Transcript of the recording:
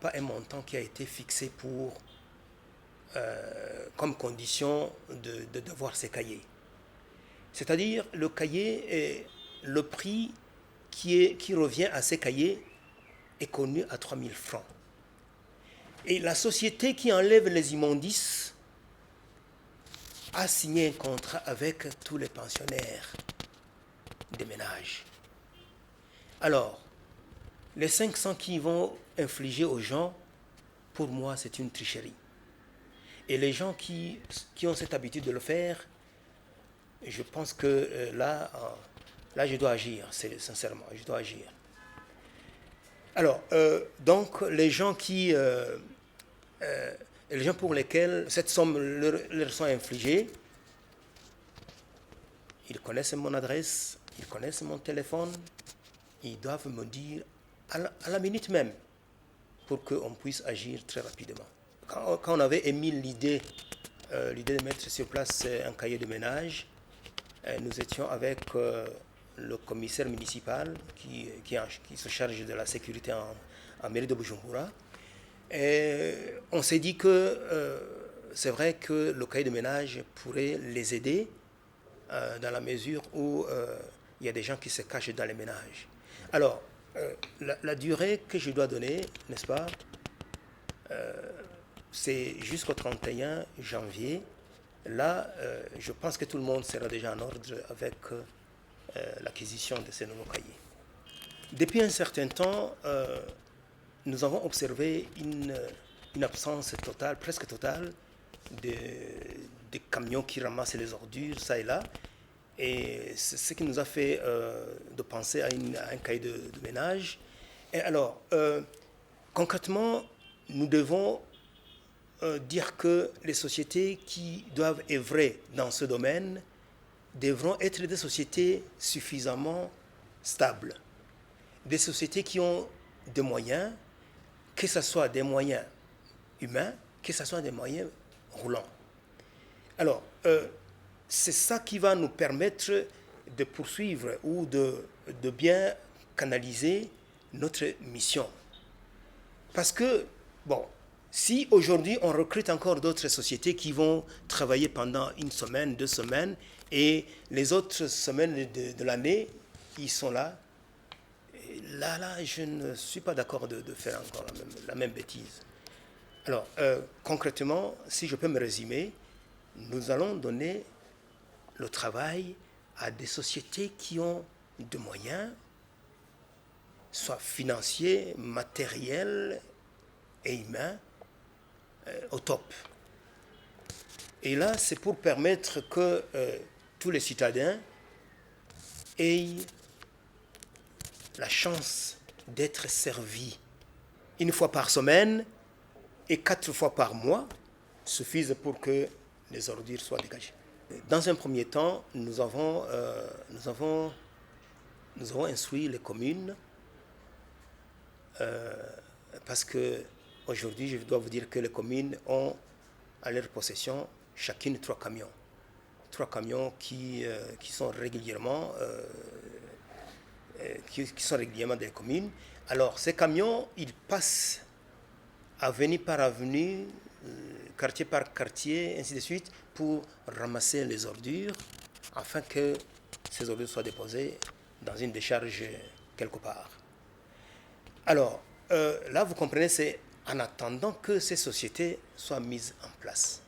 pas un montant qui a été fixé comme condition de devoir ces cahiers. C'est-à-dire, le cahier, le prix qui revient à ces cahiers est connu à 3 000 francs. Et la société qui enlève les immondices a signé un contrat avec tous les pensionnaires des ménages. Alors, les 500 qui vont infliger aux gens, pour moi, c'est une tricherie. Et les gens qui ont cette habitude de le faire, je pense que là, je dois agir, sincèrement, je dois agir. Alors, donc, les gens pour lesquels cette somme leur sont infligées, ils connaissent mon adresse, ils connaissent mon téléphone, ils doivent me dire à la minute même pour qu'on puisse agir très rapidement. Quand on avait émis l'idée de mettre sur place un cahier de ménage, nous étions avec le commissaire municipal qui se charge de la sécurité en mairie de Bujumbura. Et on s'est dit que c'est vrai que le cahier de ménage pourrait les aider dans la mesure où il y a des gens qui se cachent dans les ménages. Alors, la durée que je dois donner, n'est-ce pas, c'est jusqu'au 31 janvier. Là, je pense que tout le monde sera déjà en ordre avec l'acquisition de ces nouveaux cahiers. Depuis un certain temps, nous avons observé une absence totale, presque totale, de camions qui ramassent les ordures, ça et là. Et c'est ce qui nous a fait de penser à un cahier de ménage. Et alors, concrètement, nous devons dire que les sociétés qui doivent œuvrer dans ce domaine devront être des sociétés suffisamment stables, des sociétés qui ont des moyens, que ce soit des moyens humains, que ce soit des moyens roulants. Alors, c'est ça qui va nous permettre de poursuivre ou de bien canaliser notre mission. Parce que, bon, si aujourd'hui on recrute encore d'autres sociétés qui vont travailler pendant une semaine, 2 semaines, et les autres semaines de l'année, ils sont là, là, je ne suis pas d'accord de faire encore la même bêtise. Alors, concrètement, si je peux me résumer, nous allons donner le travail à des sociétés qui ont des moyens, soit financiers, matériels et humains, au top. Et là, c'est pour permettre que tous les citadins aient la chance d'être servis 1 fois par semaine et 4 fois par mois suffisent pour que les ordures soient dégagées. Dans un premier temps, nous avons instruit les communes parce que aujourd'hui, je dois vous dire que les communes ont à leur possession chacune 3 camions. 3 camions qui sont régulièrement des communes. Alors, ces camions, ils passent avenue par avenue, quartier par quartier, ainsi de suite, pour ramasser les ordures, afin que ces ordures soient déposées dans une décharge quelque part. Alors, là, vous comprenez, c'est en attendant que ces sociétés soient mises en place.